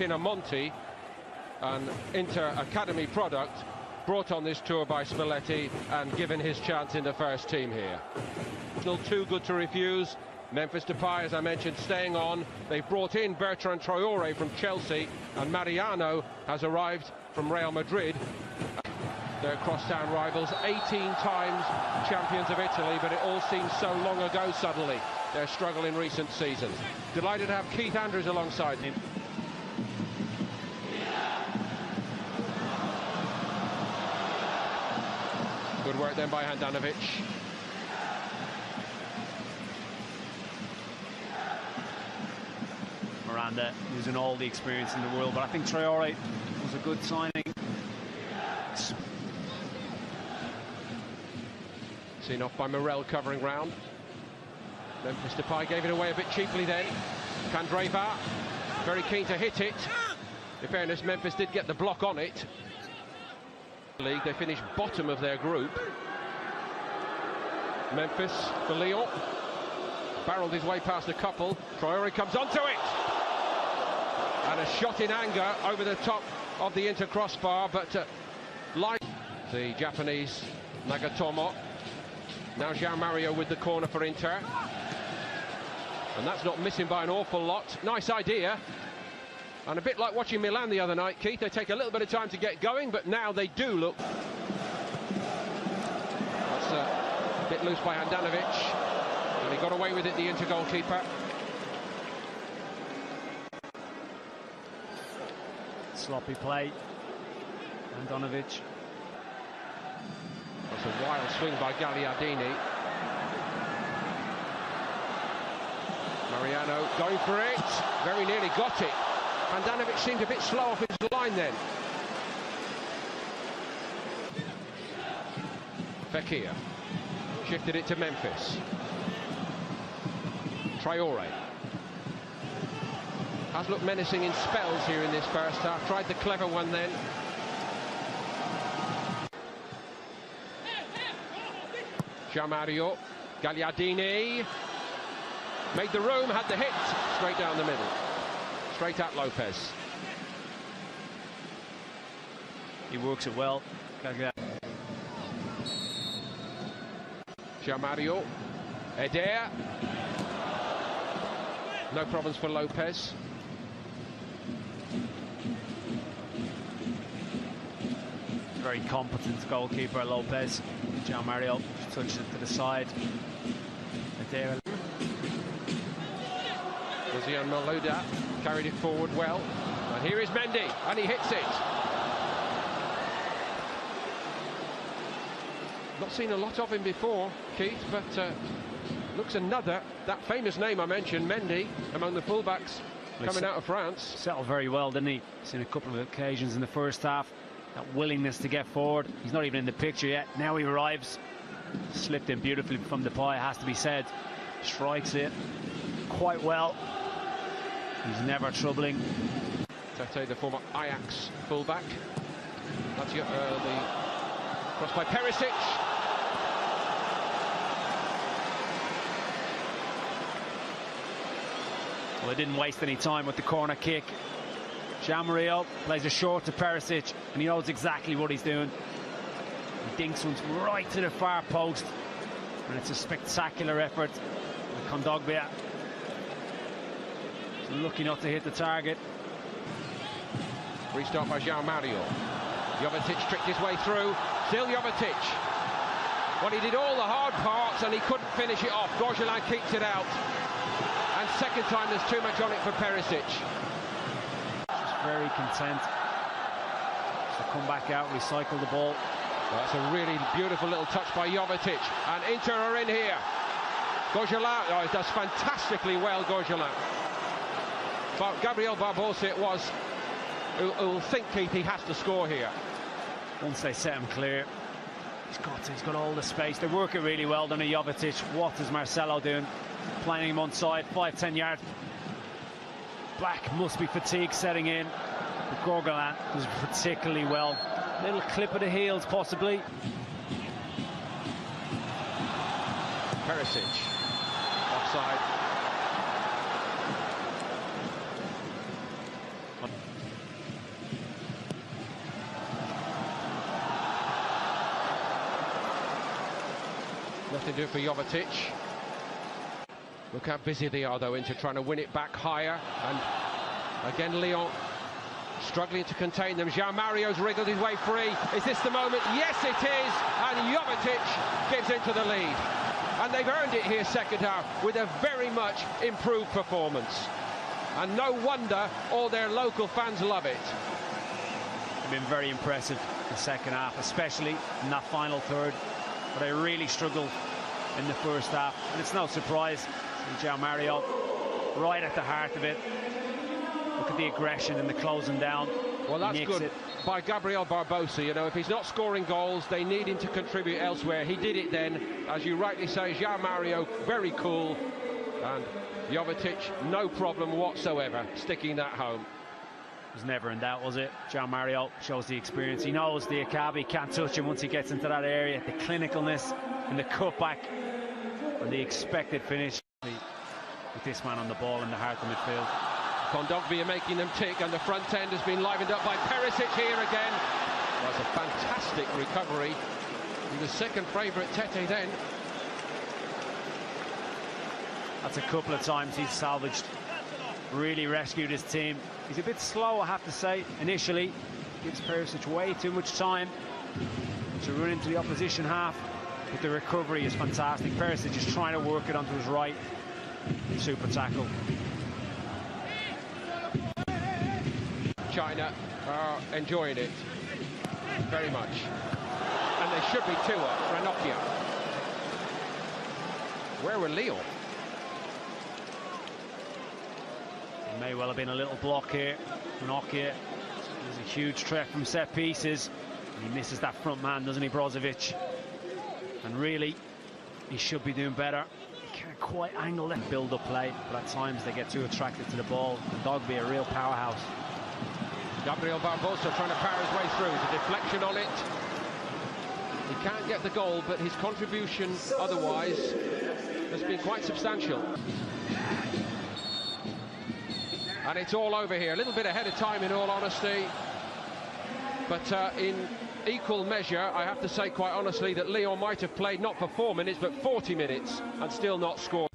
Pinamonti, an Inter Academy product, brought on this tour by Spalletti and given his chance in the first team here. Still too good to refuse. Memphis Depay, as I mentioned, staying on. They've brought in Bertrand Traoré from Chelsea, and Mariano has arrived from Real Madrid. They're crosstown rivals, 18 times champions of Italy, but it all seems so long ago suddenly, their struggle in recent seasons. Delighted to have Keith Andrews alongside him. Good work then by Handanovic. Miranda using all the experience in the world, but I think Traoré was a good signing. Seen off by Morel covering round. Memphis Depay gave it away a bit cheaply then. Candreva very keen to hit it. In fairness, Memphis did get the block on it. League, they finished bottom of their group. Memphis for Lyon. Barreled his way past a couple. Traoré comes onto it. And a shot in anger over the top of the Inter crossbar, but like the Japanese Nagatomo. Now João Mario with the corner for Inter. And that's not missing by an awful lot. Nice idea. And a bit like watching Milan the other night, Keith, they take a little bit of time to get going, but now they do look. That's a bit loose by Handanovic. And he got away with it, the Inter goalkeeper. Sloppy play. Handanovic. That's a wild swing by Gagliardini. Mariano going for it. Very nearly got it. Handanovic seemed a bit slow off his line then. Fekir shifted it to Memphis. Traoré has looked menacing in spells here in this first half. Tried the clever one then. João Mario, Gagliardini made the room, had the hit straight down the middle. Straight at Lopez. He works it well. João Mario. Eder. No problems for Lopez. Very competent goalkeeper, Lopez. João Mario touched it to the side. Eder. Lucian Malouda carried it forward well. And here is Mendy, and he hits it. Not seen a lot of him before, Keith, but looks another, that famous name I mentioned, Mendy, among the fullbacks coming out of France. Settled very well, didn't he? Seen a couple of occasions in the first half. That willingness to get forward. He's not even in the picture yet. Now he arrives. Slipped in beautifully from Depay, has to be said. Strikes it quite well. He's never troubling. Tete, the former Ajax fullback. That's the cross by Perisic. Well, they didn't waste any time with the corner kick. João Mario plays a short to Perisic, and he knows exactly what he's doing. He dinks one right to the far post, and it's a spectacular effort. Kondogbia lucky not to hit the target. Restart by João Mario. Jovetic tricked his way through. Still Jovetic. Well, he did all the hard parts and he couldn't finish it off. Gorgelin keeps it out. And second time there's too much on it for Perisic. Just very content to come back out, recycle the ball. Well, that's a really beautiful little touch by Jovetic. And Inter are in here. Gorgelin, oh, he does fantastically well, Gorgelin. But Gabriel Barbosa it was, who will think, Keith, he has to score here. Once they set him clear, he's got all the space. They work it really well, don't they, Jovetic? What is Marcelo doing? Playing him on side, 5-10 yards. Black must be fatigue setting in. But Gorgelin was particularly well. Little clip of the heels, possibly. Perisic, offside. Nothing to do for Jovetic. Look how busy they are, though, into trying to win it back higher. And again, Lyon struggling to contain them. João Mario's wriggled his way free. Is this the moment? Yes, it is. And Jovetic gives into the lead. And they've earned it here second half with a very much improved performance. And no wonder all their local fans love it. They've been very impressive the second half, especially in that final third. But they really struggled in the first half. And it's no surprise. See João Mario right at the heart of it. Look at the aggression and the closing down. Well, that's good by Gabriel Barbosa. You know, if he's not scoring goals, they need him to contribute elsewhere. He did it then. As you rightly say, João Mario, very cool. And Jovetic, no problem whatsoever, sticking that home. It was never in doubt, was it? João Mario shows the experience. He knows the Akabi can't touch him once he gets into that area. The clinicalness and the cutback and the expected finish with this man on the ball in the heart of midfield. Kondogbia are making them tick, and the front end has been livened up by Perisic here again. That's a fantastic recovery. He was second favourite Tete then. That's a couple of times he's salvaged, really rescued his team. He's a bit slow, I have to say, initially. Gives Perisic way too much time to run into the opposition half, but the recovery is fantastic. Perisic is trying to work it onto his right. Super tackle. China are enjoying it very much, and they should be too up. Ranocchia. Where were Lyon? It may well have been a little block here. Ranocchia is a huge threat from set pieces. He misses that front man, doesn't he, Brozovic? And really, he should be doing better. He can't quite angle that build-up play, but at times they get too attracted to the ball. Kondogbia, a real powerhouse. Gabriel Barbosa trying to power his way through. The deflection on it. He can't get the goal, but his contribution otherwise has been quite substantial. And it's all over here. A little bit ahead of time, in all honesty. But in equal measure, I have to say quite honestly that Lyon might have played not for 4 minutes, but 40 minutes and still not scored.